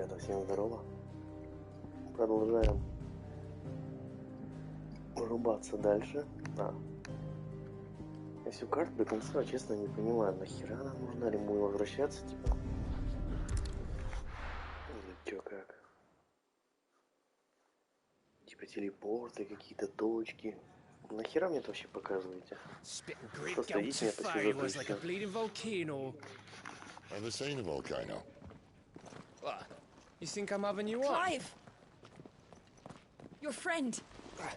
Ребята, всем здорово. Продолжаем рубаться дальше. Я всю карту до конца, честно, не понимаю, нахера она нужна, ли мы возвращаться, типа. Или чё, как? Типа телепорты, какие-то точки. Нахера мне это вообще показываете? Просто идите меня по сюжету и всё. Ever seen a volcano? What? You think I'm having you on? Clive! Your friend!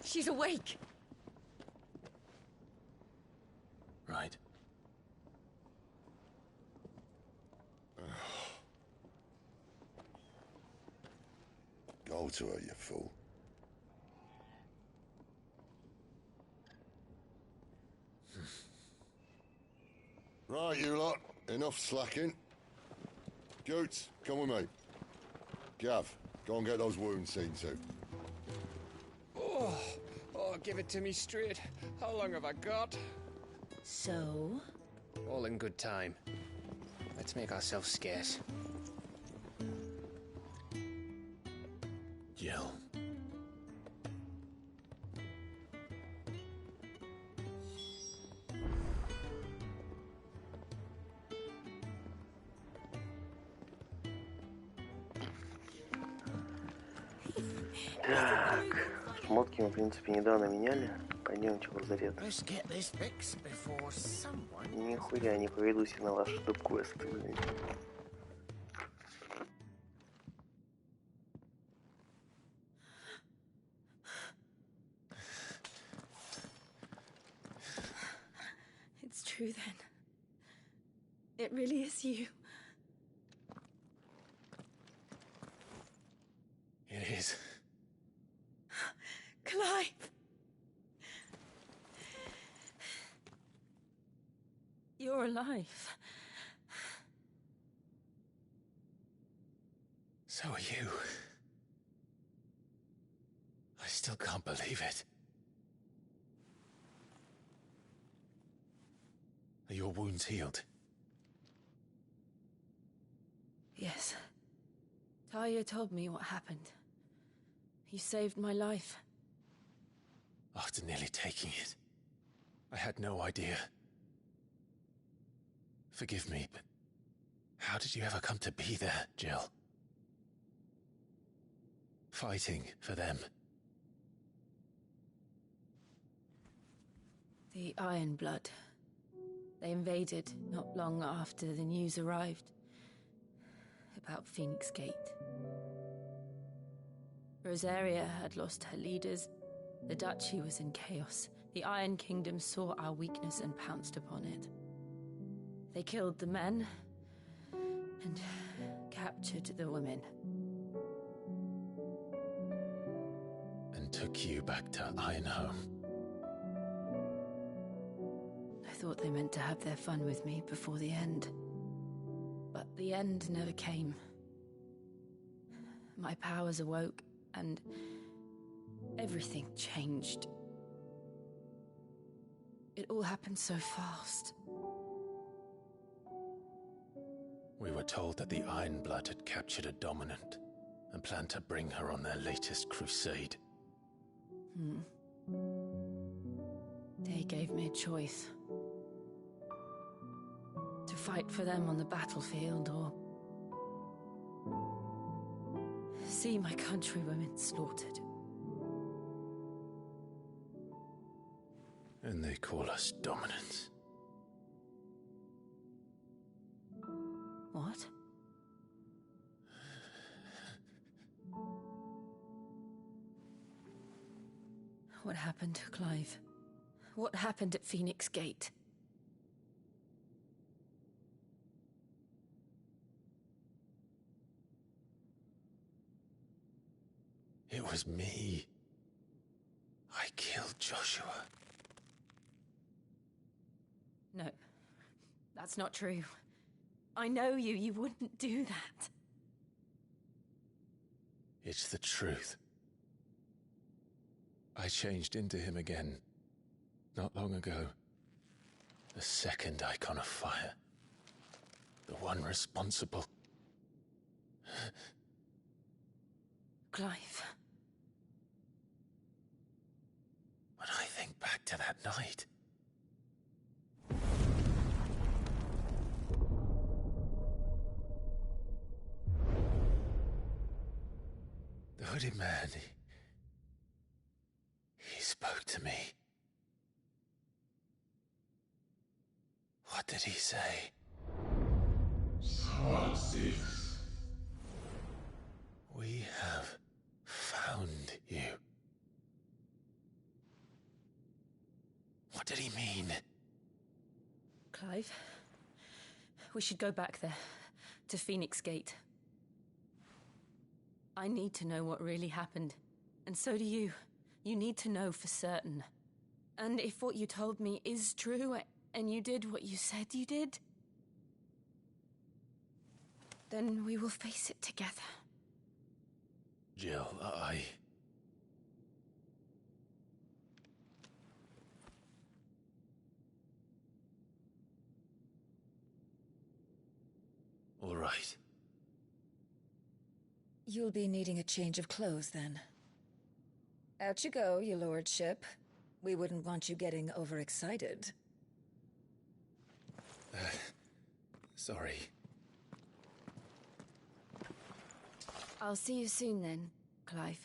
She's awake! Right. Go to her, you fool. Right, you lot. Enough slacking. Goots, come with me. Gav, go and get those wounds seen to. Oh, give it to me straight. How long have I got? So? All in good time. Let's make ourselves scarce. Jill. Так, шмотки мы, в принципе, недавно меняли. Пойдемте в лазарет. Нихуя не поведусь на ваши доп-квесты, блин. It's true then. It really is you. It is. Clive! You're alive. So are you. I still can't believe it. Are your wounds healed? Yes. Talia told me what happened. You saved my life. After nearly taking it, I had no idea. Forgive me, but how did you ever come to be there, Jill? Fighting for them. The Iron Blood. They invaded not long after the news arrived about Phoenix Gate. Rosaria had lost her leaders. The Duchy was in chaos. The Iron Kingdom saw our weakness and pounced upon it. They killed the men and captured the women. And took you back to Ironhome. I thought they meant to have their fun with me before the end. But the end never came. My powers awoke, and everything changed. It all happened so fast. We were told that the Iron Blood had captured a dominant and planned to bring her on their latest crusade. They gave me a choice. To fight for them on the battlefield, or see my countrywomen slaughtered. And they call us dominants. What? What happened, Clive? What happened at Phoenix Gate? It was me. I killed Joshua. No, that's not true. I know you. You wouldn't do that. It's the truth. I changed into him again, not long ago. The second icon of fire. The one responsible. Clive. When I think back to that night... The hooded man, he spoke to me. What did he say? 6. We have found you. What did he mean? Clive, we should go back there, to Phoenix Gate. I need to know what really happened, and so do you. You need to know for certain. And if what you told me is true, and you did what you said you did, then we will face it together. Jill, All right. You'll be needing a change of clothes, then. Out you go, your lordship. We wouldn't want you getting overexcited. Sorry. I'll see you soon then, Clive.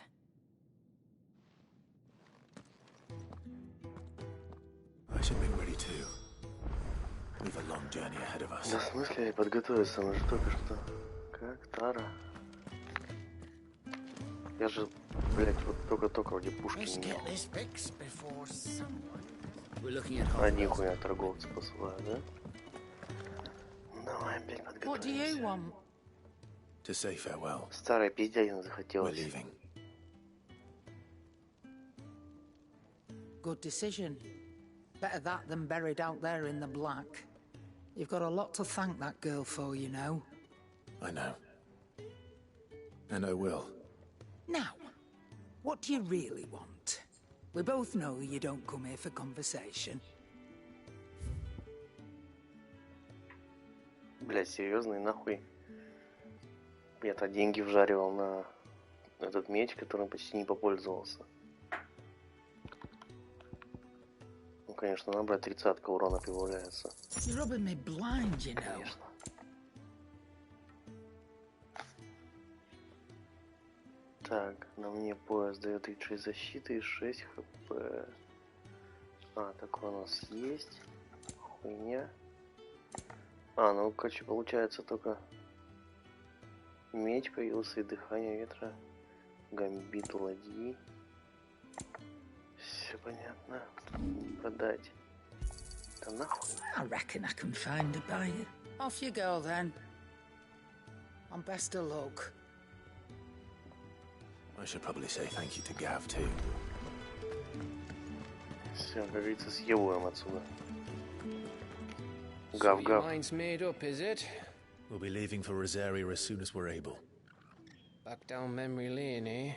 I should be ready too. We've a long journey ahead of us. Да, в смысле подготовиться? Мы же только что... Как Тара? Я же, блять, вот только-только вроде пушки не имел. А нихуя торговца посылаю, да? Давай, блять, подготовимся. To say farewell. Старая пиздятина We're захотелось. leaving. Good decision. Better that than buried out there in the black. You've got a lot to thank that girl for, you know. I know. And I will. Now, what do you really want? We both know you don't come here for conversation. Блять, серьезно, и нахуй. Я-то деньги вжаривал на этот меч, которым почти не попользовался. Ну, конечно, набрать 30 урона прибавляется. You're rubbing me blind, you know. Конечно. Так, на мне пояс дает 36 защиты и 6 хп. А, такой у нас есть. Хуйня. А, ну, короче, получается только меч появился и дыхание ветра. Гамбит у ладьи. Все понятно. Продать. Да нахуй. I reckon I can find a buyer. Off you go, then. And best of luck. I should probably say thank you to Gav too. Все, как говорится, съебываем отсюда. So Гав, your гав. mind's made up, is it? We'll be leaving for Rosaria as soon as we're able. Back down memory lane, eh?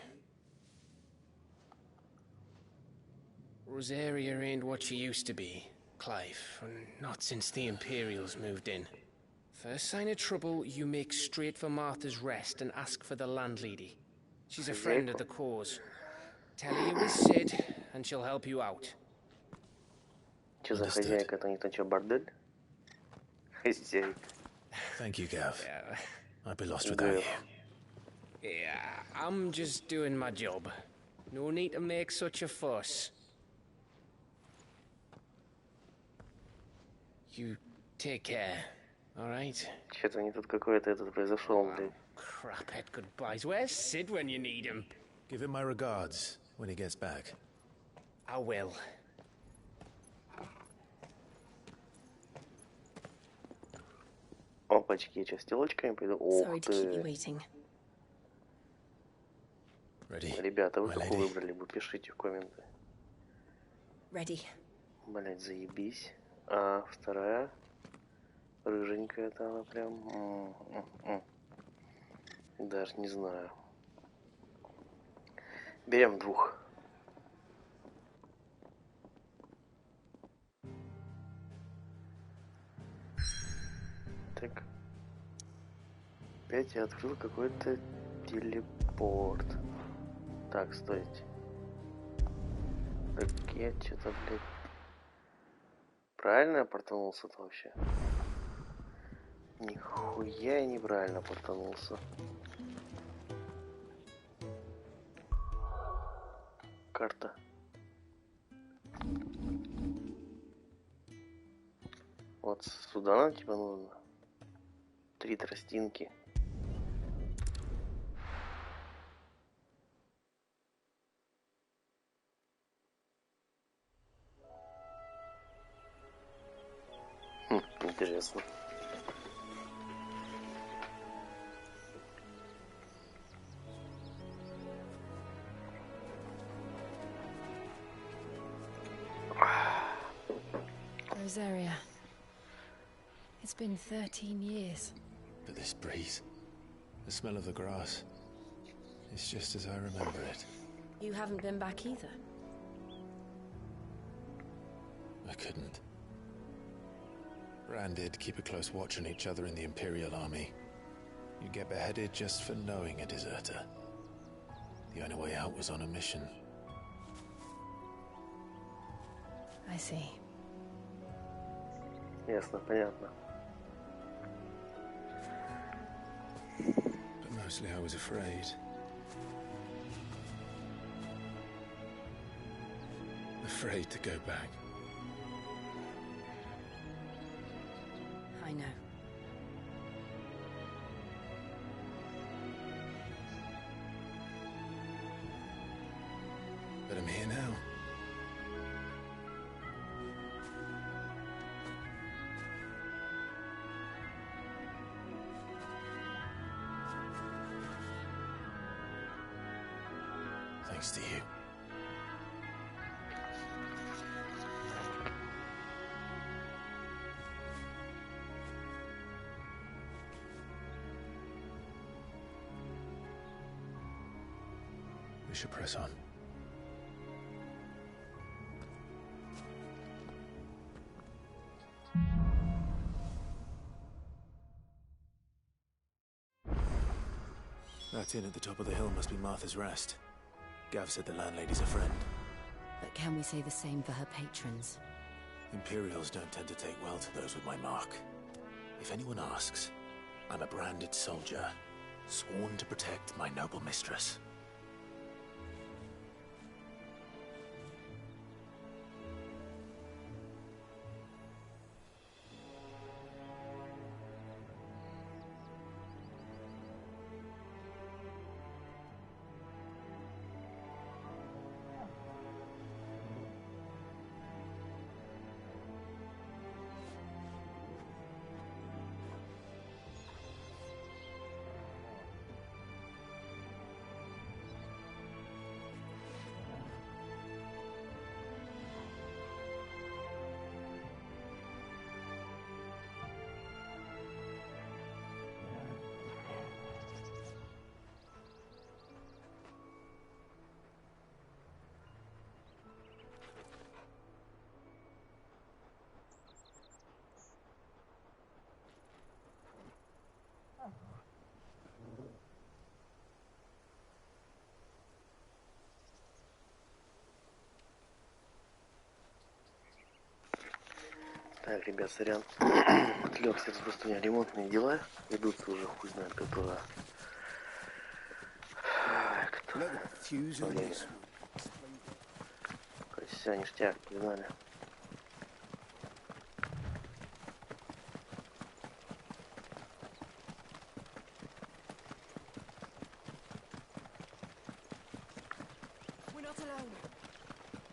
Rosaria ain't what she used to be, Clive. Not since the Imperials moved in. First sign of trouble, you make straight for Martha's Rest and ask for the landlady. She's a friend of the cause. Tell her you was Sid, and she'll help you out. Че за хозяйка? Это не то, что бордель? Хозяйка. Thank you, Gav. Yeah, I'd be lost without you. yeah, I'm just doing my job. No need to make such a fuss. You take care, all right? Че-то не тут какой-то этот произошел, блядь. Craphead goodbyes. Where's Sid when you need him? Give him my regards when he gets back. I will. Опачки, я сейчас телочками пойду. Ух Sorry to keep you ты. waiting. Ready? Ребята, вы My какую lady. выбрали? Вы пишите в комменты. Ready. Блять, заебись. А вторая? Рыженькая-то она прям... Даже не знаю. Берем двух. Так. Опять я открыл какой-то телепорт. Так, стойте. Так я что-то, блядь... Правильно я портанулся-то вообще? Нихуя я неправильно портанулся. Карта. Вот сюда нам типа нужно. 3 тростинки. Интересно. Rosaria. It's been 13 years. But this breeze, the smell of the grass, it's just as I remember it. You haven't been back either. I couldn't. Bran did keep a close watch on each other in the Imperial Army. You get beheaded just for knowing a deserter. The only way out was on a mission. I see. Ясно, понятно. But mostly I was afraid. Afraid to go back. I know. But I'm here now. Thanks to you. We should press on. That inn at the top of the hill must be Martha's Rest. Gav said the landlady's a friend. But can we say the same for her patrons? Imperials don't tend to take well to those with my mark. If anyone asks, I'm a branded soldier, sworn to protect my noble mistress. Так, ребят, сорян. Отвлекся, это просто у меня ремонтные дела. Ведутся уже хуй знает которого. Все, ништяк, погнали.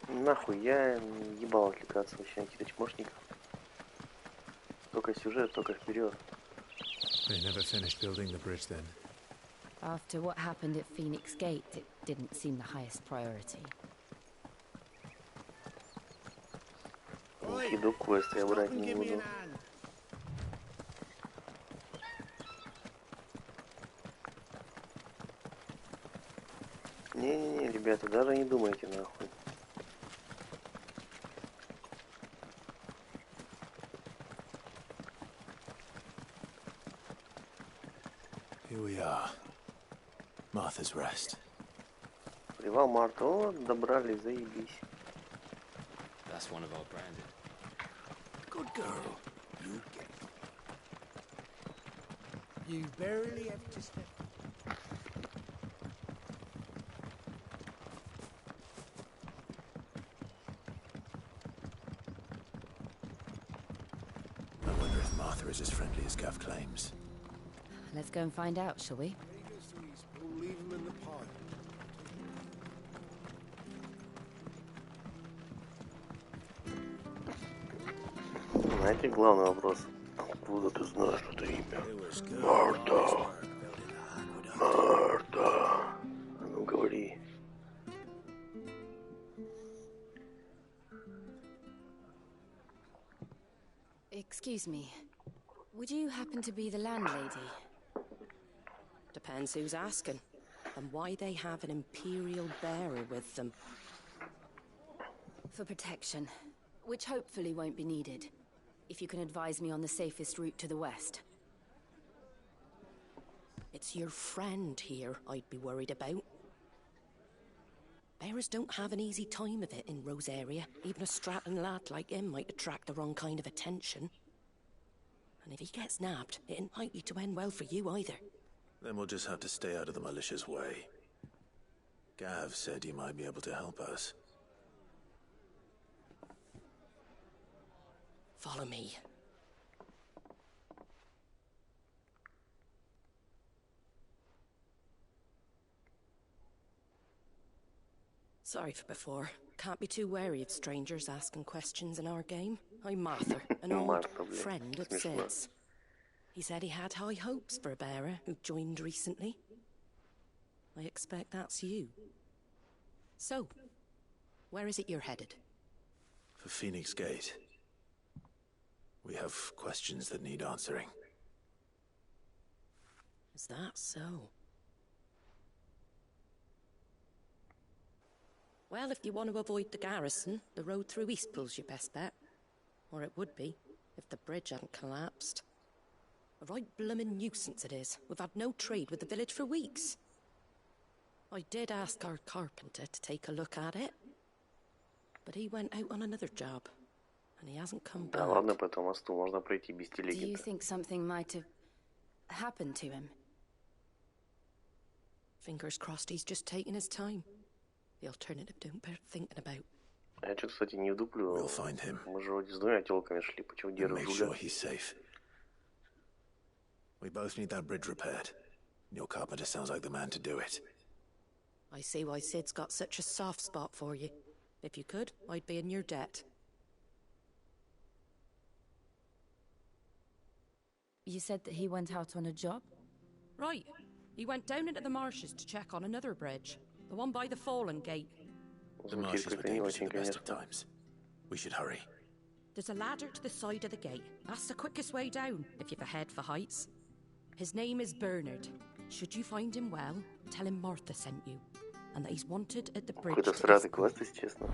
Нахуй, я ебал отвлекаться вообще на каких-то чмошников. Только сюжет, только вперед. They never finished building the bridge then. After what happened at Phoenix Gate, it didn't seem the highest priority. Иду квест, я брать не буду. Не-не-не, ребята, даже не думайте нахуй. Here we are. Martha's Rest. Привал Марта. О, добрались, заебись. That's one of our branded. Good girl. You get it. You barely have to step. I wonder if Martha is as friendly as Gav claims. Let's go and find out, shall we? We'll leave him in the pod. Знаете, главный вопрос. Откуда ты знаешь это имя? Марта. Марта. А ну говори. Excuse me. Would you happen to be the landlady? Depends who's asking, and why they have an Imperial bearer with them. For protection, which hopefully won't be needed. If you can advise me on the safest route to the west. It's your friend here I'd be worried about. Bearers don't have an easy time of it in Rosaria. Even a Stratton lad like him might attract the wrong kind of attention. And if he gets nabbed, it ain't likely to end well for you either. Then we'll just have to stay out of the malicious way. Gav said you might be able to help us. Follow me. Sorry for before. Can't be too wary of strangers asking questions in our game. I'm Martha, an old friend of Sid's. He said he had high hopes for a bearer who joined recently. I expect that's you. So, where is it you're headed? For Phoenix Gate. We have questions that need answering. Is that so? Well, if you want to avoid the garrison, the road through Eastpool's your best bet. Or it would be, if the bridge hadn't collapsed. A right bloomin' nuisance it is. We've had no trade with the village for weeks. I did ask our carpenter to take a look at it. But he went out on another job. And he hasn't come back. Да ладно, по этому мосту можно пройти без Do you телеги. think something might have happened to him? Fingers crossed he's just taking his time. The alternative don't bear thinking about. Я что, кстати, не вдуплю. We'll find him. Мы же вроде с двумя телками шли, почему And держу make Жуля? sure he's safe. We both need that bridge repaired. Your carpenter sounds like the man to do it. I see why Sid's got such a soft spot for you. If you could, I'd be in your debt. You said that he went out on a job? Right. He went down into the marshes to check on another bridge. The one by the Fallen Gate. The Звучит marshes were как-то не dangerous очень, at the best of конечно. times. We should hurry. There's a ladder to the side of the gate. That's the quickest way down, if you've a head for heights. His name is Bernard. Should you find him well, tell him Martha sent you. And that he's wanted at the bridge Какой-то to сратый Eastpool. квест, если честно.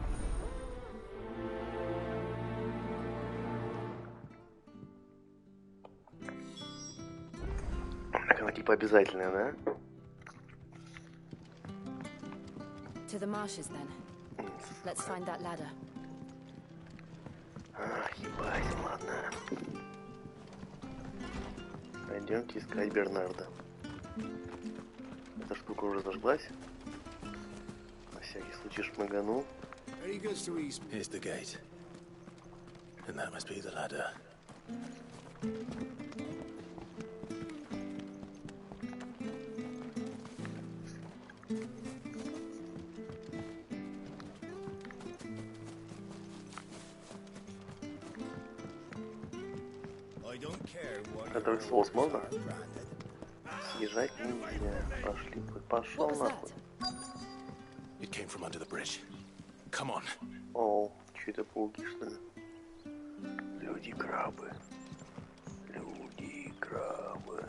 Так, она типа обязательная, да? To the marshes, then. Let's find that ladder. Ах, ебать, ладно. Пойдемте искать Бернарда. Эта штука уже зажглась. На всякий случай шмыгану. Any goods to East? Here's the gate. And that must be the ladder. I don't care what Который соус можно? Съезжать нельзя. Пошли, пошел What was нахуй. that? It came from under the bridge. Come on. О, что это пауки, что ли? Люди-крабы. Люди-крабы.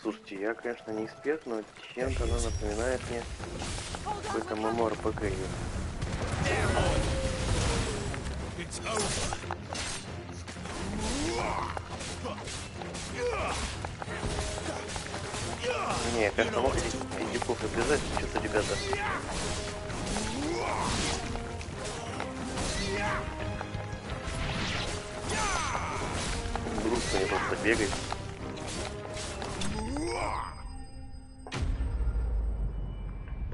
Слушайте, я, конечно, не эксперт, но чем-то она напоминает мне какой-то ММО-РПГ. It's over. Не, конечно, мог этих пиздюков обрезать, что-то, ребята. Грустно мне просто бегать.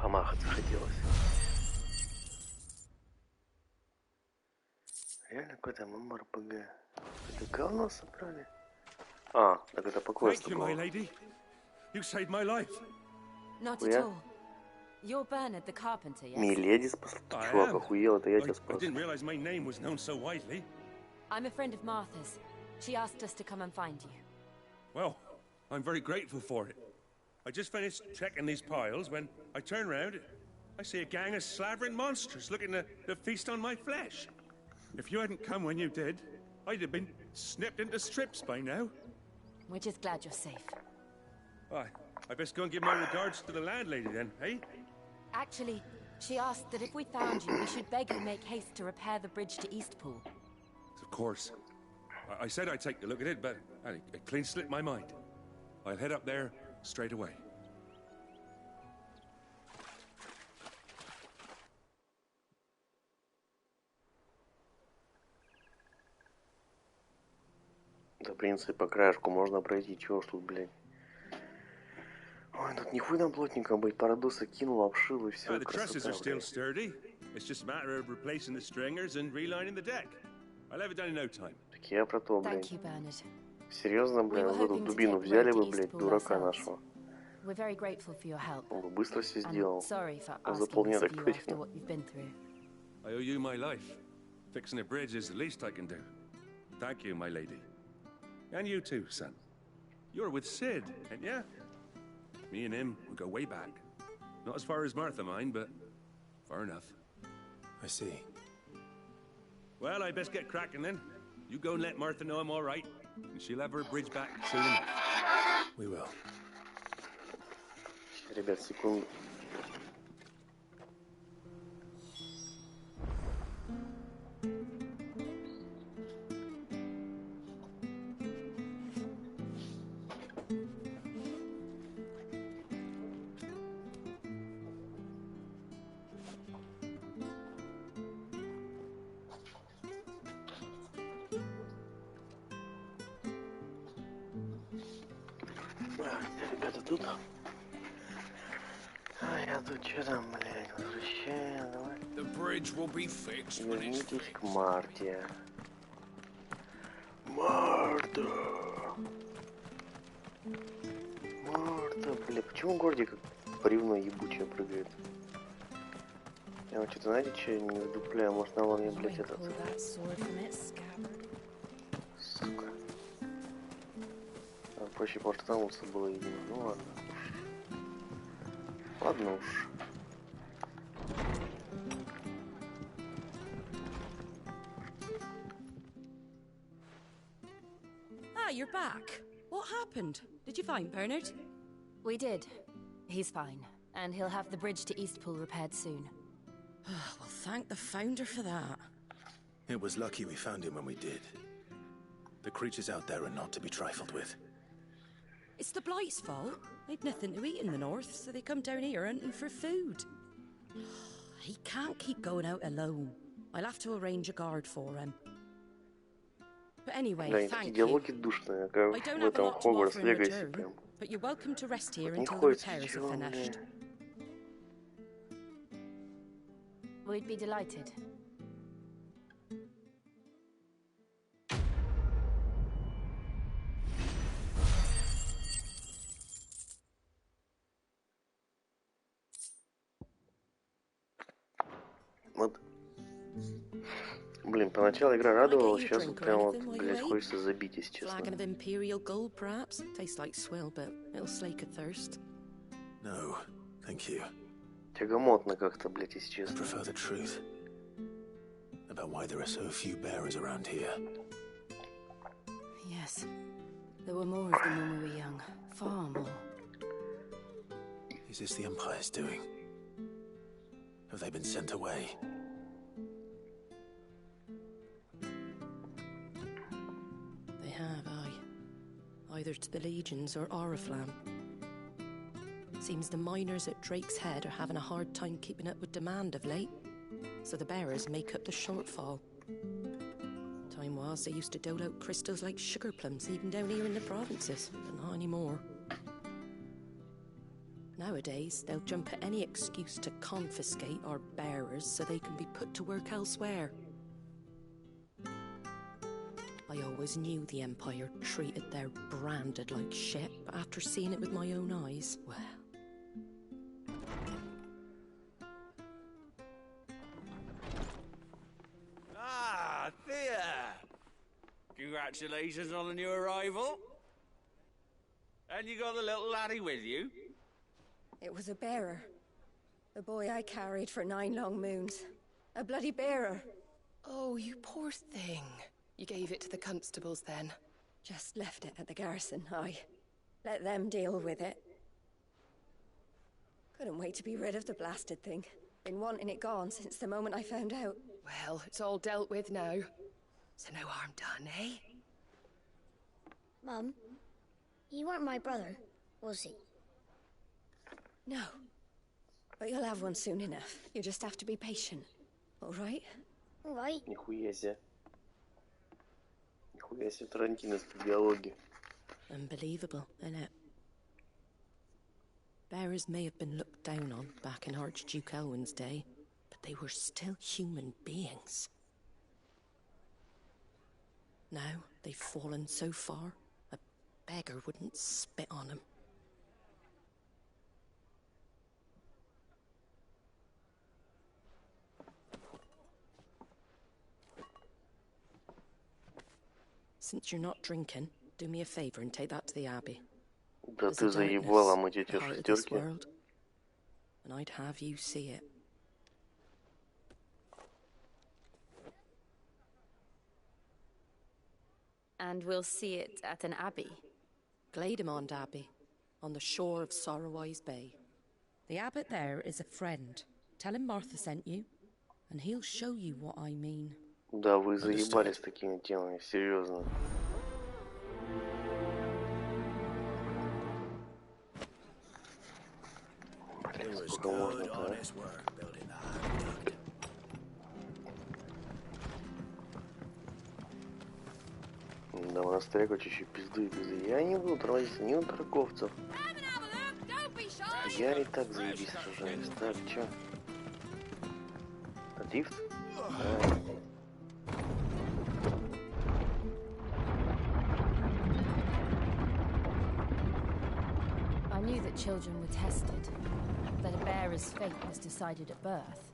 Помахаться хотелось. Реально какой-то ММРПГ. Это говно собрали? А, так это по квесту было. You saved my life. Not at all. You're Bernard the carpenter, yes? Миледи спас. Чувак, охуел, это я тебя спас. I didn't realize my name was known so widely. I'm a friend of Martha's. She asked us to come and find you. Well, I'm very grateful for it. I just finished checking these piles when I turn around, I see a gang of slavering monsters looking to feast on my flesh. If you hadn't come when you did, I'd have been snipped into strips by now. We're just glad you're safe. I best go and give my regards to the landlady then, eh? Actually, she asked that if we found you, we should beg you make haste to repair the bridge to Eastpool. Of course. I said I'd take a look at it, but it clean slipped my mind. I'll head up there straight away. Да, в принципе, по краешку можно пройти. Чего ж тут, блядь? Ой, тут нихуя плотненько быть. Парадоса кинул, обшил и все. The trusses are still sturdy. It's just a matter of replacing the stringers and relining the deck. I'll have it done in no time. Так я про то, блядь. Thank you, Bernard. Серьезно, блядь, вот эту дубину взяли бы, блядь, дурака нашего. We're very grateful for your help. Он бы быстро все сделал. Sorry for Он asking заполняет this of так you after точно. what you've been through. I owe you my life. Fixing a bridge is the least I can do. Thank you, my lady. And you too, son. You're with Sid, ain't ya? Me and him, we go way back. Not as far as Martha, mind, but far enough. I see. Well, I best get cracking then. You go and let Martha know I'm all right, and she'll have her bridge back soon enough. We will. Ребят, секунду. Ребята, тут... А я тут что там, блядь, возвращаю, давай. Вернитесь к Марте. Марта! Марта, блядь, почему в городе как бревно ебучее прыгает? Я вот что-то, знаете, что я не вдупляю? Может, надо мне, блядь, этот... Сука. Надо проще портанулся было, видимо. Ну ладно. Ладно уж. Ah, you're back. What happened? Did you find Bernard? We did. He's fine, and he'll have the bridge to Eastpool repaired soon. Well, thank the Founder for that. It was lucky we found him when we did. The creatures out there are not to be trifled with. It's the Blight's fault. They'd nothing to eat in the north, so they come down here hunting for food. He can't keep going out alone. I'll have to arrange a guard for him. But anyway, thank you. Душные, как I don't в have a этом lot to Хогвартс offer in Легаси return, прям. but you're welcome to rest here Не until the хочется repairs are чего, finished. We'd be delighted. Вот. Блин, поначалу игра радовала, сейчас вот прям вот, блядь, хочется забить, если честно. Flagon of Imperial Gold, perhaps? Tastes like swill, but it'll slake a thirst. No, thank you. Тягомотно как-то, блядь, если I честно. prefer the truth. About why there are so few bearers around here. Yes. There were more of them when we were young. Far more. Is this the Empire's doing? Have they been sent away? They have, aye. Either to the Legions or Oriflamme. Seems the miners at Drake's Head are having a hard time keeping up with demand of late, so the bearers make up the shortfall. Time was they used to dole out crystals like sugar plums even down here in the provinces, but not anymore. Nowadays, they'll jump at any excuse to confiscate our bearers so they can be put to work elsewhere. I always knew the Empire treated their branded like shit, but after seeing it with my own eyes, well... Ah, Thea! Congratulations on the new arrival. And you got the little laddie with you? It was a bearer. The boy I carried for 9 long moons. A bloody bearer. Oh, you poor thing. You gave it to the constables then? Just left it at the garrison, aye. Let them deal with it. Couldn't wait to be rid of the blasted thing. Been wanting it gone since the moment I found out. Well, it's all dealt with now. So no harm done, eh? Mum, you weren't my brother, was he? No. But you'll have one soon enough. You just have to be patient. All right? All right. Нихуя себе. Нихуя себе тарантиновские диалоги. Unbelievable, innit? Bearers may have been looked down on back in Archduke Elwin's day, but they were still human beings. Now they've fallen so far, a beggar wouldn't spit on them. Since you're not drinking, do me a favor and take that to the Abbey. Да There's ты a заебала, darkness мать at эти the heart of this шестерки. world, and I'd have you see it. And we'll see it at an abbey. Glademond Abbey, on the shore of Sorrowwise Bay. The abbot there is a friend. Tell him Martha sent you, and he'll show you what I mean. Да, вы заебались такими темами, серьезно. Блин, сколько можно-то, а? Да, монастырь еще пизды и пизды. Я не буду тратиться ни на торговцев. Я и так заебись сражаюсь. Так, чё? Лифт? Да. I knew that children were tested, that a bearer's fate was decided at birth.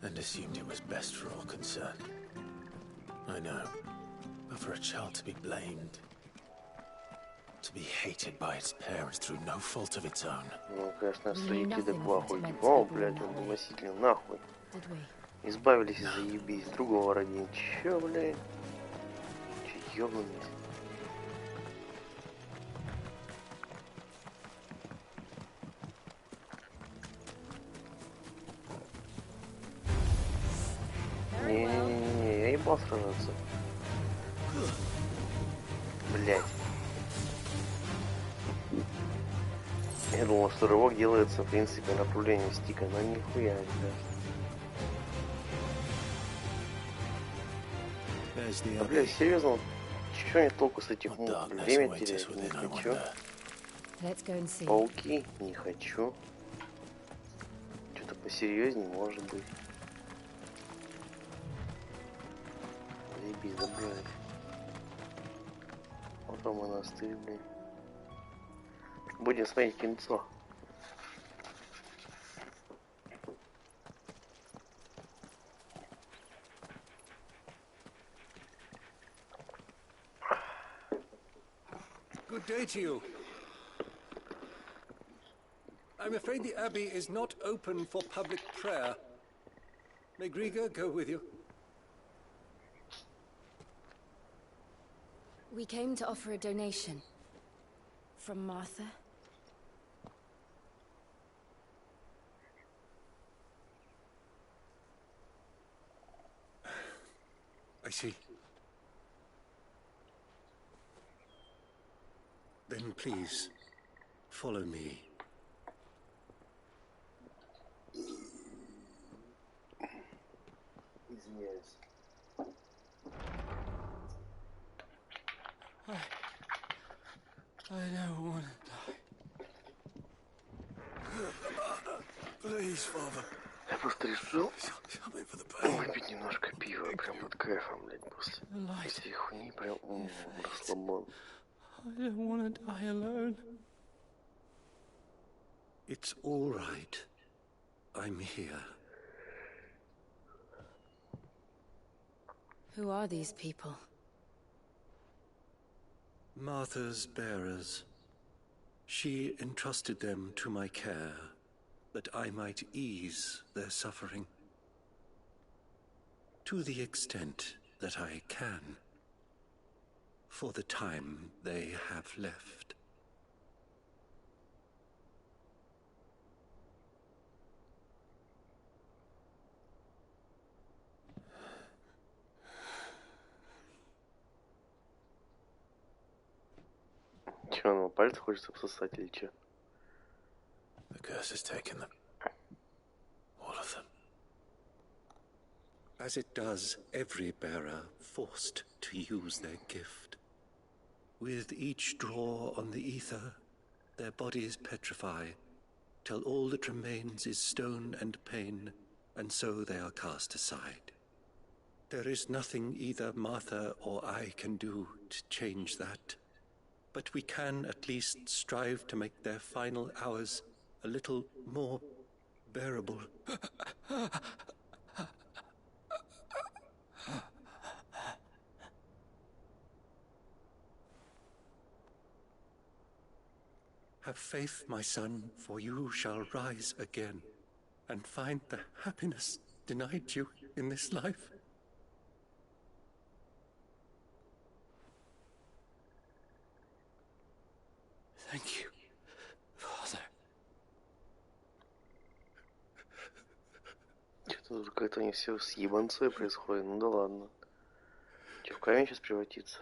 And assumed it was best for all concerned. I know. But for a child to be blamed, to be hated by its parents through no fault of its own. Ну, конечно, стояки да плохой. О, блядь, он выноситель, нахуй. Избавились и заебись. Другого ради. Чё, блядь? Чё ёбаный? Не-не-не, я ебал сражаться. Блять. Я думал, что рывок делается, в принципе, направлением стика, но нихуя, ребят. Да, блядь, серьезно, чё мне толку с этих мух? Время терять не хочу. Пауки не хочу. Что-то посерьезнее может быть. Заебись, да, блядь. Вот он монастырь, блядь. Будем смотреть кинцо. Good day to you. I'm afraid the Abbey is not open for public prayer. May Griga go with you? We came to offer a donation. From Martha. I see. Then please, follow me. Извиняюсь. I don't want to die. Please, Father. Я просто решил выпить немножко пива, прям под кайфом, блядь, после всей хуйни, прям расслабон. I don't want to die alone. It's all right. I'm here. Who are these people? Martha's bearers. She entrusted them to my care, that I might ease their suffering. To the extent that I can, for the time they have left. Че, ну пальцы хочется всосать или че? The curse has taken them. All of them. As it does every bearer forced to use their gift. With each draw on the ether, their bodies petrify, till all that remains is stone and pain, and so they are cast aside. There is nothing either Martha or I can do to change that, but we can at least strive to make their final hours a little more bearable. Have faith, my son, for you shall rise again and find the happiness denied you in this life. Thank you, Father. Что-то тут как-то они все с ебанцой происходит, ну да ладно. Че, в камень сейчас превратиться?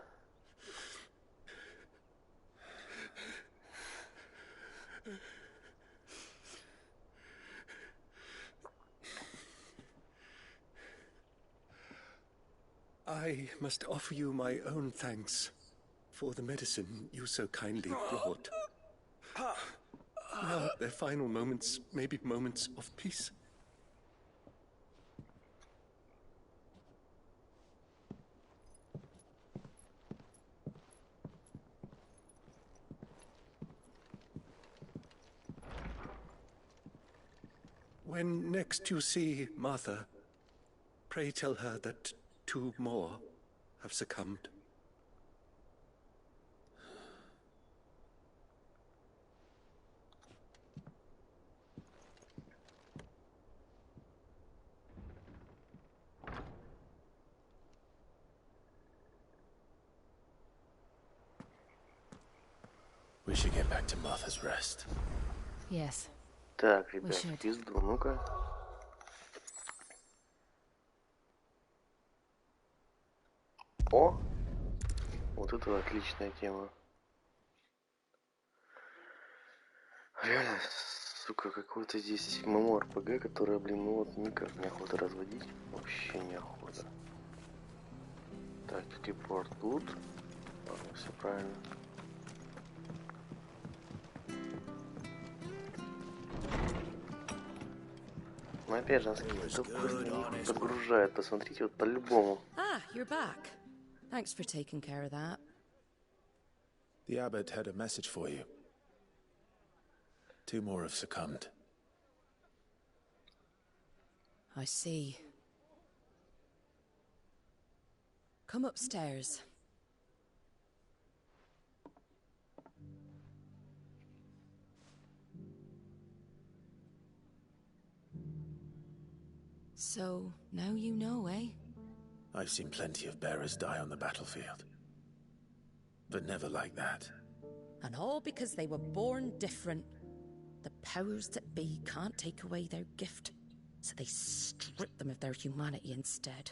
I must offer you my own thanks for the medicine you so kindly brought. Now, their final moments may be moments of peace. When next you see Martha, pray tell her that 2 more have succumbed. We should get back to Martha's Rest. Yes. Так, ребят, в пизду, ну-ка. О! Вот это отличная тема. Реально, сука, какой-то здесь ММО-РПГ, которое, блин, ну вот никак неохота разводить. Вообще неохота. Так, телепорт тут. Ладно, все правильно. Но опять же, нас какие-то быстренько подгружают. Посмотрите, вот по-любому. Ah, you're back. Thanks for taking care of that. The abbot had a message for you. 2 more have succumbed. I see. Come upstairs. So, now you know, eh? I've seen plenty of bearers die on the battlefield. But never like that. And all because they were born different. The powers that be can't take away their gift, so they strip them of their humanity instead.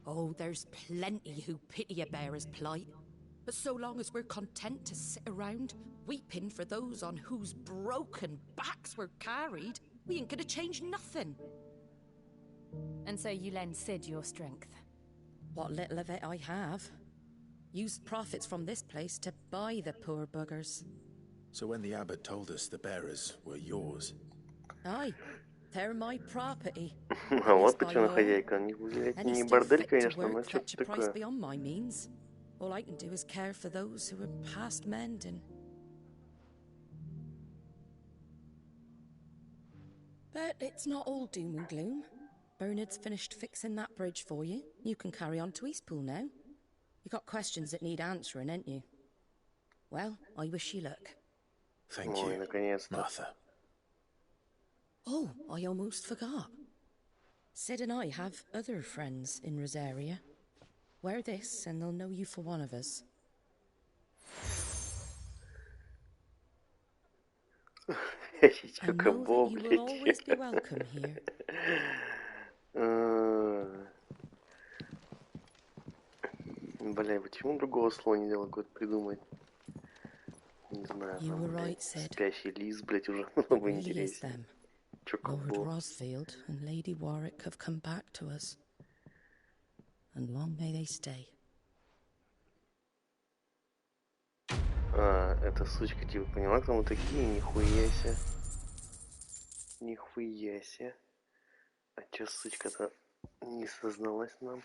Oh, there's plenty who pity a bearer's plight. But so long as we're content to sit around, weeping for those on whose broken backs we're carried, we ain't gonna change nothing. And so you lend Sid your strength. What little of it I have. Used profits from this place to buy the poor buggers. So when the abbot told us the bearers were yours... Aye, they're my property. А вот почему хозяйка. Не бордель, конечно, но что-то такое. Beyond my means. All I can do is care for those who are past mending. But it's not all doom and gloom. Bernard's finished fixing that bridge for you. You can carry on to Eastpool now. You got questions that need answering, ain't you? Well, I wish you luck. Thank you, Martha. Oh, I almost forgot. Sid and I have other friends in Rosaria. Wear this and they'll know you for one of us. And know that you will always be welcome here. Бля, почему другого слова не делал, какой-то придумать? Не знаю, You were блядь, right, Sid. спящий лис, блядь, уже намного интереснее. Lord Rosfield and Lady Warwick have come back to us. And long may they stay. А, эта сучка типа поняла, кто мы такие? Нихуя себе. Нихуя себе. А чё сучка-то не созналась нам?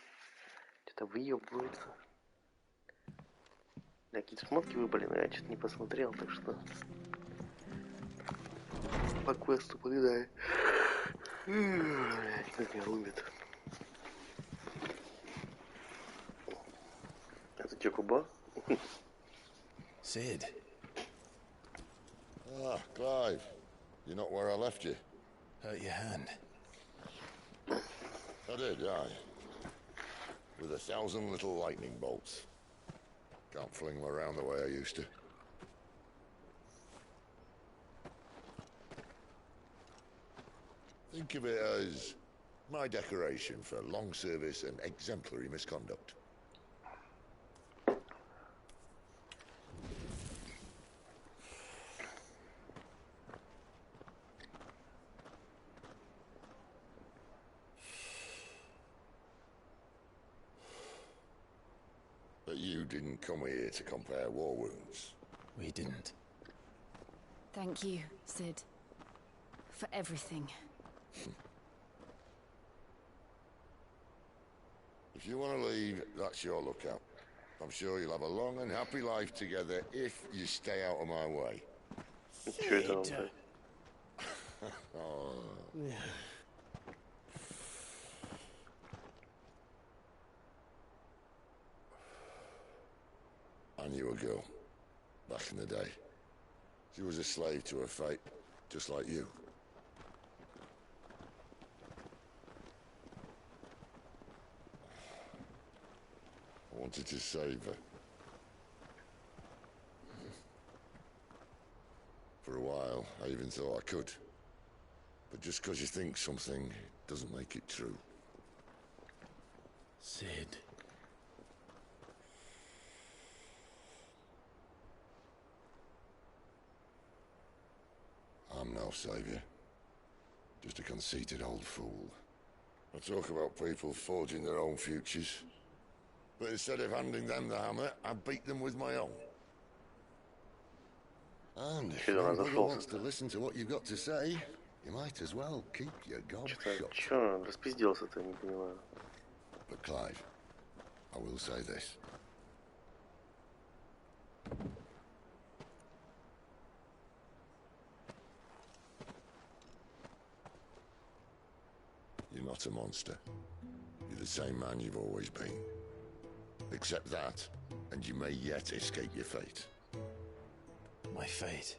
Что-то выебывается. Да, какие-то шмотки выбрали, но я что-то не посмотрел, так что... По квесту поглядаю. Блядь, как меня рубит. Это чё, Куба? Sid. Ah, Clive. You're not where I left you. Hurt your hand. I did, aye. With 1,000 little lightning bolts. Can't fling them around the way I used to. Think of it as my decoration for long service and exemplary misconduct. But you didn't come here to compare war wounds. We didn't. Thank you, Sid. For everything. If you want to leave, that's your lookout. I'm sure you'll have a long and happy life together if you stay out of my way. Sid. Oh. I knew a girl, back in the day. She was a slave to her fate, just like you. I wanted to save her. For a while, I even thought I could. But just because you think something doesn't make it true. Sid. I'm no savior. Just a conceited old fool. I talk about people forging their own futures. But instead of handing them the hammer, I beat them with my own. And if your brother wants to listen to what you've got to say, you might as well keep your gob shut. Чё распизделся-то, не понимаю. But Clive, I will say this. You're not a monster. You're the same man you've always been. Accept that, and you may yet escape your fate. My fate?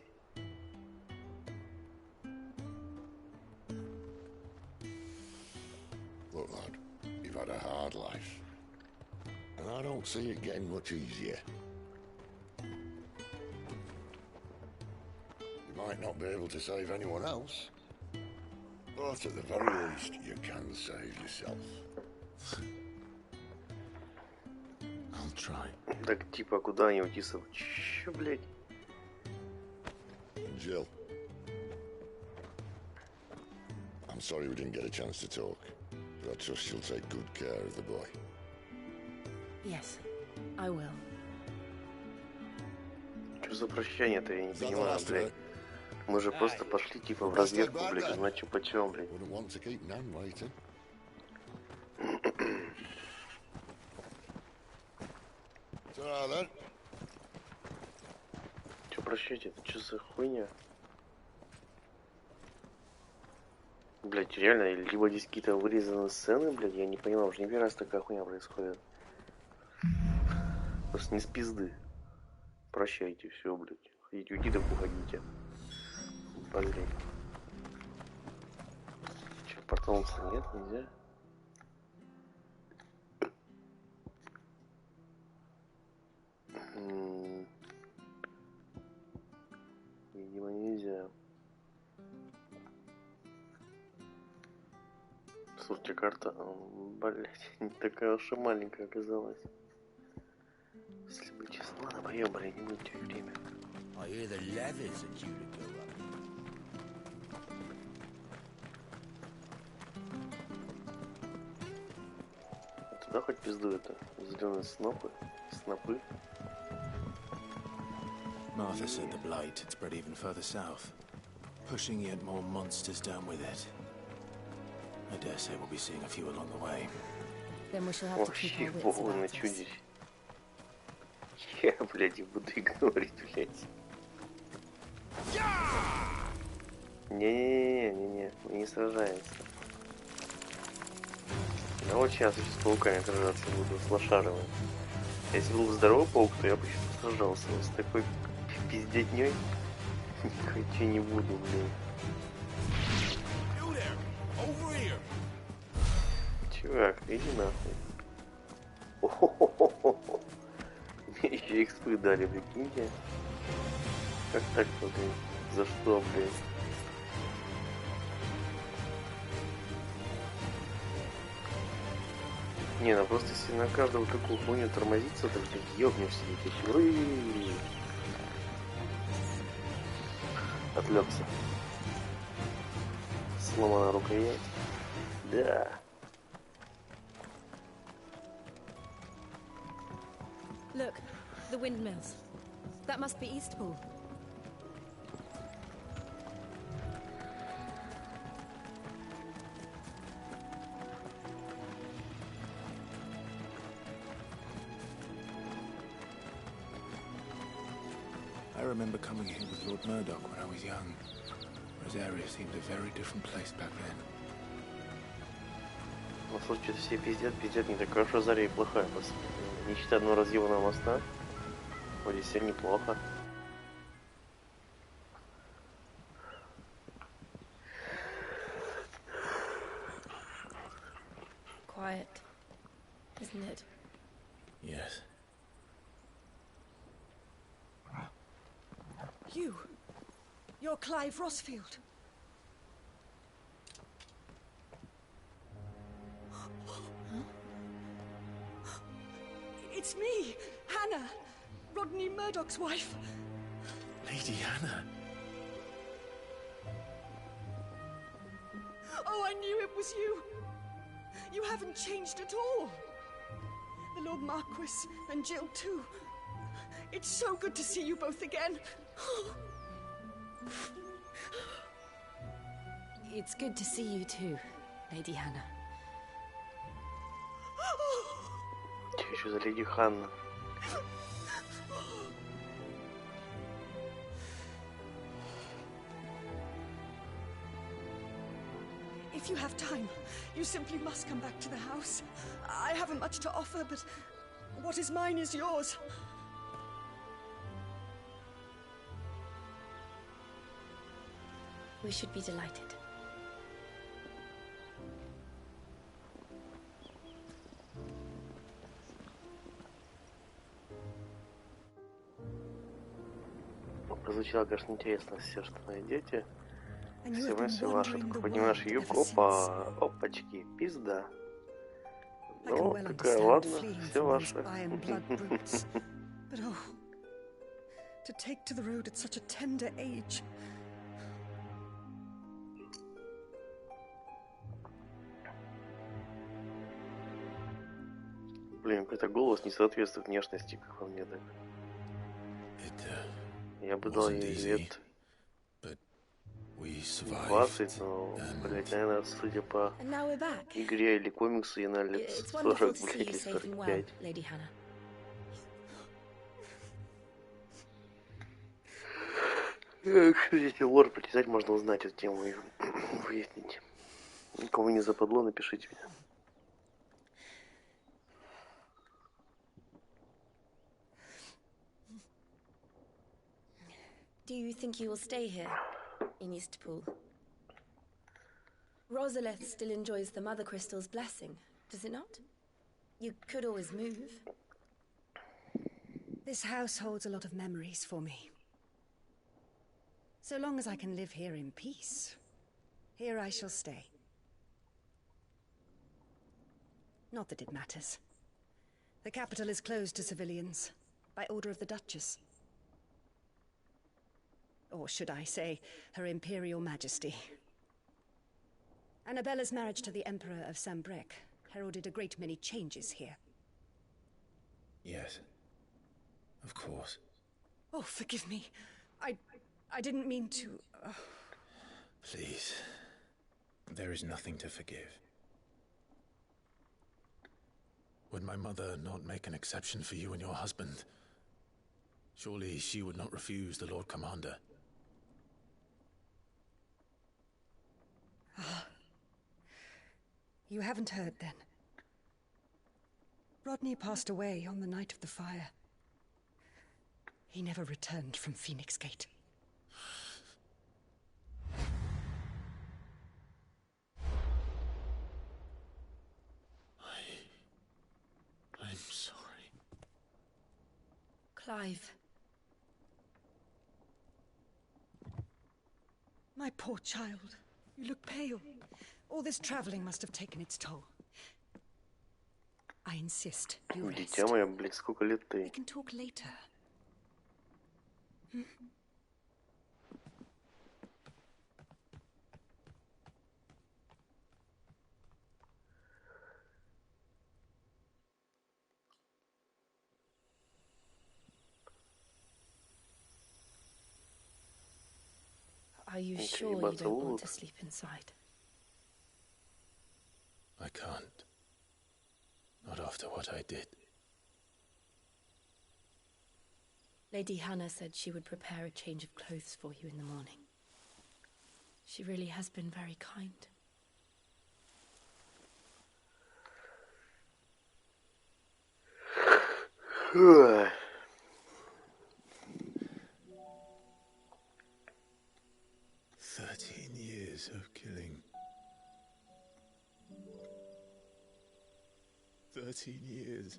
Look, lad, you've had a hard life. And I don't see it getting much easier. You might not be able to save anyone else, but at the very least, you can save yourself. I'll try. Так, типа, куда они уйти? Чё, блядь? And Jill, I'm sorry we didn't get a chance to talk. But I trust you'll take good care of the boy. Yes, I will. Что за прощание-то, я не понимаю, блядь. Мы же просто пошли типа в разведку, блядь, узнать, что почем, блядь. Wouldn't want to keep Nan waiting. Then. Че прощайте, это что за хуйня? Блять, реально, либо здесь какие-то вырезанные сцены, блядь, я не понимаю, уже не первый раз такая хуйня происходит. Просто не с пизды. Прощайте, все, блядь. Хотите уйти, так уходите. Блин. Че, порталом-то нет, нельзя? Видимо, нельзя. Слушайте, карта, блять, не такая уж и маленькая оказалась. Если быть честно, ладно, поебали, не будьте время. Туда хоть пизду это, зеленые снопы, снопы. Martha said the blight had spread even further south, pushing yet more monsters down with it. I dare say we'll be seeing a few along the way. Then we shall have to keep our wits about us. Чудищ. Я, блядь, буду игнорить, блядь. Не-не-не, мы не сражаемся. Да вот сейчас я с пауками сражаться буду, с лошаровым. Если был бы здоровый паук, то я бы сейчас сражался. Но с такой пиздятней ничего не буду, блин. Чувак, иди нахуй. О-хо-хо-хо-хо. Мне еще экспы дали, прикиньте. Как так-то, блин? За что, блин? Не, ну просто если на каждого такую хуйню тормозиться, так ёбнешься здесь. Отвлекся. Сломана рукоять. Да. Look, the windmills. That must be Eastpool. I remember coming here with Lord Murdoch when I was young. Rosaria seemed a very different place back then. Ну, слушай, все пиздят, не такая уж Розария плохая. Не считая одного разъебанного моста, вроде все неплохо. Quiet, isn't it? Yes. You're Clive Rossfield. It's me, Hannah, Rodney Murdoch's wife. Lady Hannah. Oh, I knew it was you. You haven't changed at all. The Lord Marquis and Jill too. It's so good to see you both again. It's good to see you too, Lady Hannah. Что еще за леди Ханна? If you have time, you simply must come back to the house. I haven't much to offer, but what is mine is yours. We should be delighted. Прозвучало, конечно, интересно все, что найдете. Все ваши, поднимаешь юбку, опа, опачки, пизда. Ну, такая, ладно, все ваше. But oh, to take to the road at such a tender age. Блин, какой-то голос не соответствует внешности, как по мне, так. Я бы дал ей лет 20, но, блядь, наверное, судя по игре или комиксу, ей на лет 40, блядь, или 45. Lady Hannah. Если лор полезать, можно узнать эту тему и выяснить. Кому не западло, напишите мне. Do you think you will stay here, in Eastpool? Rosalith still enjoys the Mother Crystal's blessing, does it not? You could always move. This house holds a lot of memories for me. So long as I can live here in peace, here I shall stay. Not that it matters. The capital is closed to civilians, by order of the Duchess. Or should I say, Her Imperial Majesty. Annabella's marriage to the Emperor of Sambrec heralded a great many changes here. Yes. Of course. Oh, forgive me. I didn't mean to... Please. There is nothing to forgive. Would my mother not make an exception for you and your husband? Surely she would not refuse the Lord Commander. You haven't heard, then. Rodney passed away on the night of the fire. He never returned from Phoenix Gate. I'm sorry. Clive. My poor child. You look pale. All this traveling must have taken its toll. I insist you rest. Дитя мое, блядь, сколько лет ты? We can talk later. Hmm? Are you sure you don't want to sleep inside? I can't. Not after what I did. Lady Hannah said she would prepare a change of clothes for you in the morning. She really has been very kind. Ugh. 13 years of killing. 13 years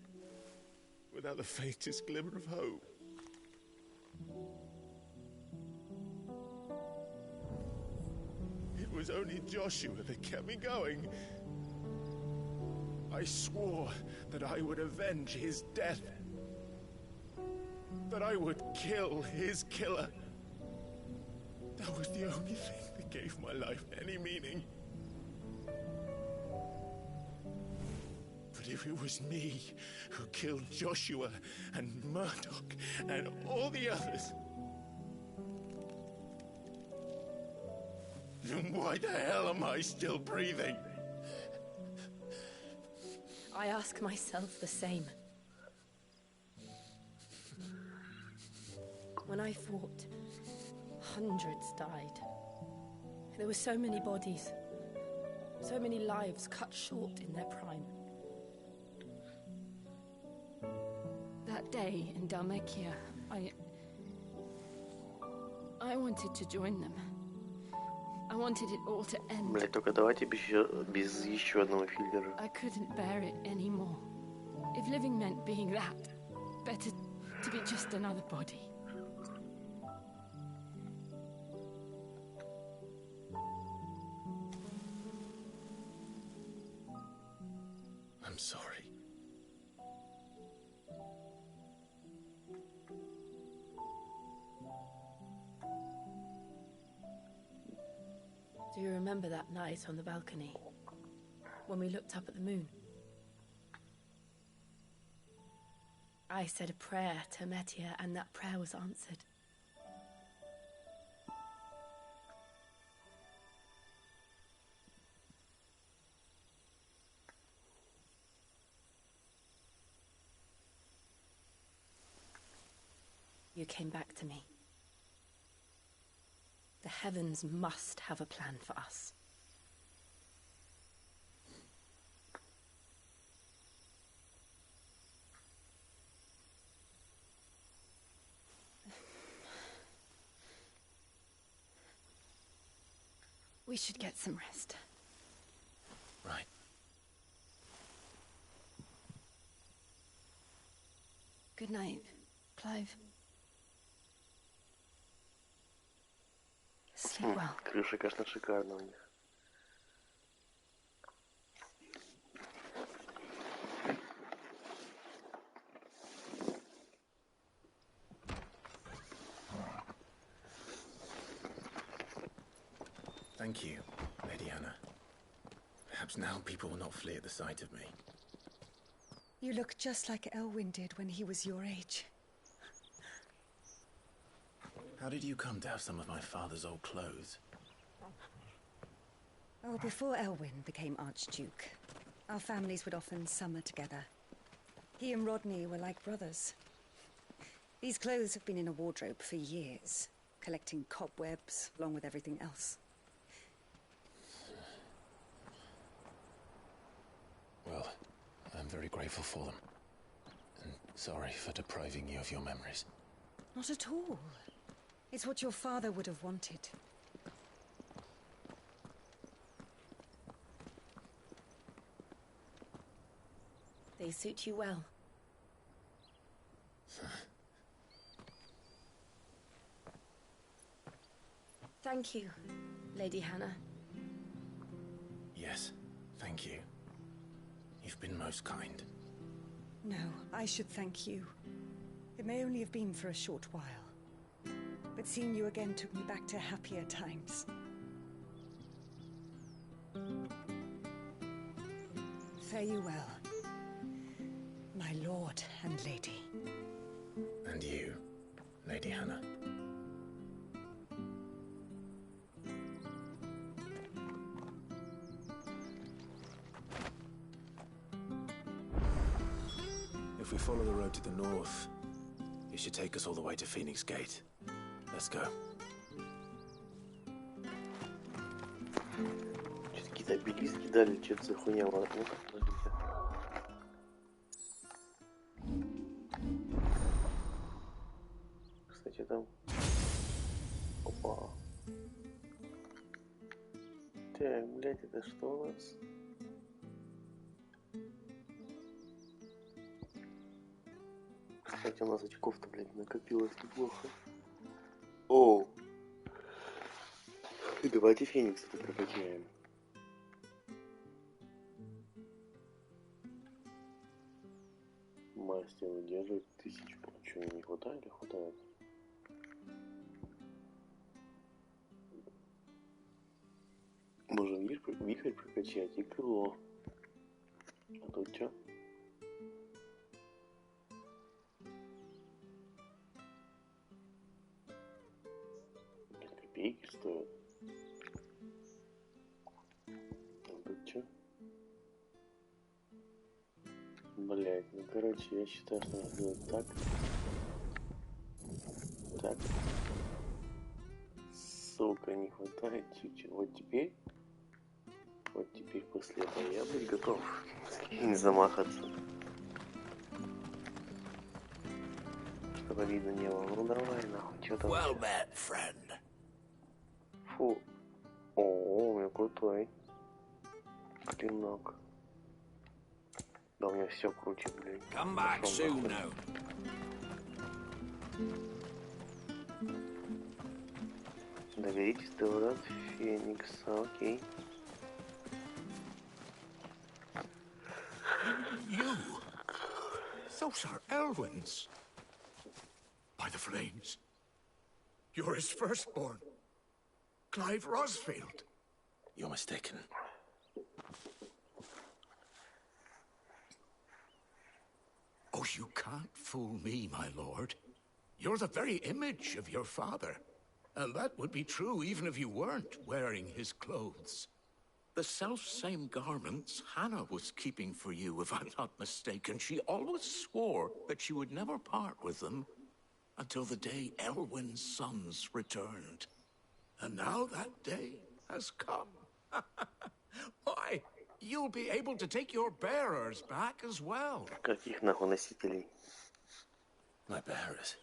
without the faintest glimmer of hope. It was only Joshua that kept me going. I swore that I would avenge his death. That I would kill his killer. That was the only thing that gave my life any meaning. But if it was me who killed Joshua and Murdoch and all the others, then why the hell am I still breathing? I ask myself the same. When I fought, hundreds died. There were so many bodies, so many lives cut short in their prime. That day in Dalmekia, I wanted to join them. I wanted it all to end. Блять, только давайте без еще одного филлера. I couldn't bear it anymore. If living meant being that, better to be just another body. I'm sorry. Do you remember that night on the balcony, when we looked up at the moon? I said a prayer to Metia, and that prayer was answered. You came back to me. The heavens must have a plan for us. We should get some rest. Right. Good night, Clive. Sleep well. Крыша, конечно, шикарная у них. Thank you, Lady Hannah. Perhaps now people will not flee at the sight of me. You look just like Elwyn did when he was your age. How did you come to have some of my father's old clothes? Oh, before Elwyn became Archduke, our families would often summer together. He and Rodney were like brothers. These clothes have been in a wardrobe for years, collecting cobwebs along with everything else. Well, I'm very grateful for them. And sorry for depriving you of your memories. Not at all. It's what your father would have wanted. They suit you well. Thank you, Lady Hannah. Yes, thank you. You've been most kind. No, I should thank you. It may only have been for a short while. But seeing you again took me back to happier times. Fare you well, my lord and lady. And you, Lady Hannah. If we follow the road to the north, it should take us all the way to Phoenix Gate. Let's go. Что-то какие-то обелиски дали, что-то за хуйня. Ладно, ну-ка, подождите. Кстати, там... Опа. Так, блядь, это что у нас? Кстати, у нас очков-то, блядь, накопилось неплохо. О! И давайте Феникса-то прокачаем. Мастер удерживает 1000. Что, не хватает или хватает? Можем вихрь прокачать и крыло. А тут что? Копейки стоят. А тут что? Блять, ну короче, я считаю, что надо сделать так. Так. Сука, не хватает чуть-чуть. Вот теперь после этого я быть готов не замахаться. Чтобы видно не было. Ну давай нахуй, что там? Well met, friend. Фу. О, у меня крутой клинок. Да у меня все круче, блин. Come back soon now. Доверитесь до врат Феникса, окей. You? Those are Elwyn's. By the flames. You're his firstborn. Clive Rosfield. You're mistaken. Oh, you can't fool me, my lord. You're the very image of your father. And that would be true even if you weren't wearing his clothes. The self-same garments Hannah was keeping for you, if I'm not mistaken. She always swore that she would never part with them until the day Elwyn's sons returned. And now that day has come. Why, you'll be able to take your bearers back as well. Каких нахуй носителей? My bearers.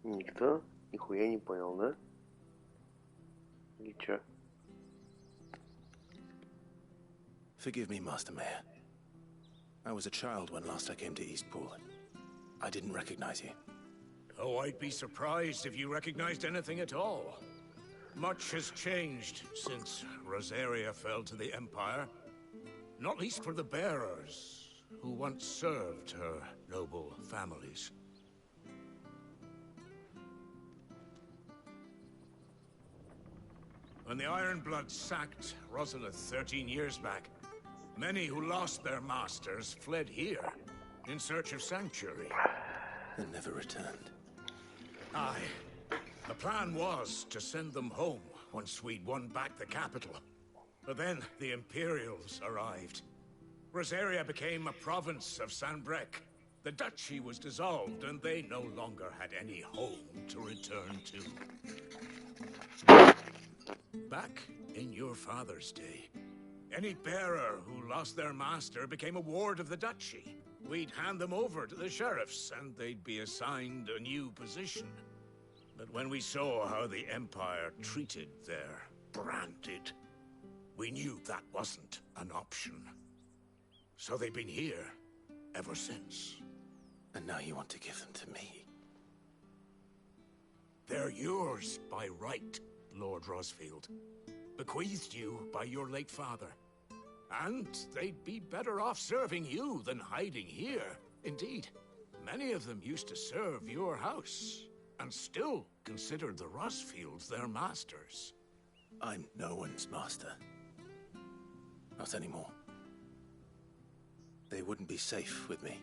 Никто нихуя не понял, да? Или чё? Forgive me, Master Mayor. I was a child when last I came to Eastpool. I didn't recognize you. Oh, I'd be surprised if you recognized anything at all. Much has changed since Rosaria fell to the Empire. Not least for the bearers, who once served her noble families. When the Ironbloods sacked Rosalith 13 years back, many who lost their masters fled here in search of sanctuary. And never returned. Aye. The plan was to send them home once we'd won back the capital. But then the Imperials arrived. Rosaria became a province of Sanbreque. The duchy was dissolved, and they no longer had any home to return to. Back in your father's day, any bearer who lost their master became a ward of the duchy. We'd hand them over to the sheriffs, and they'd be assigned a new position. But when we saw how the Empire treated their branded, we knew that wasn't an option. So they've been here ever since. And now you want to give them to me? They're yours by right, Lord Rosfield. Bequeathed you by your late father. And they'd be better off serving you than hiding here. Indeed, many of them used to serve your house, and still considered the Rosfields their masters. I'm no one's master. Not anymore. They wouldn't be safe with me.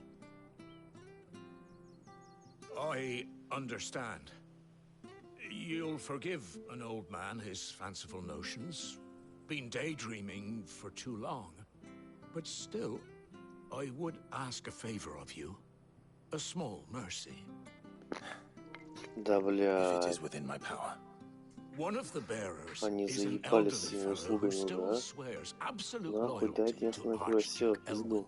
I understand. You'll forgive an old man his fanciful notions. Been daydreaming for too long. But still, I would ask a favor of you. A small mercy. Да, бля. If it is within my power. One of the bearers Они is an заебали elderly своими fellow who услугами, still да? swears absolute Нахуй, loyalty дайте мне to нахуй всё, Archduke пизду. Elwyn.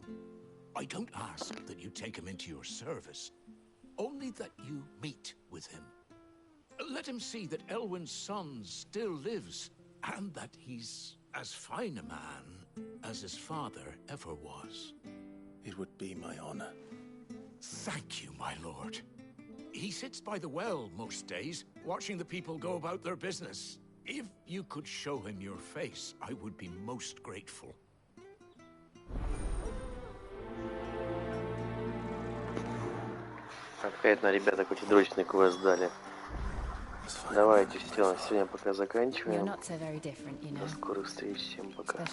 I don't ask that you take him into your service, only that you meet with him. Let him see that Elwyn's son still lives, and that he's as fine a man as his father ever was. It would be my honor. Thank you, my lord. He sits by the well most days, watching the people go about their business. If you could show him your face, I would be most grateful. Опять на ребята какой-то дрочный квест дали. Давайте все на сегодня пока заканчиваем. До скорых встреч, всем пока.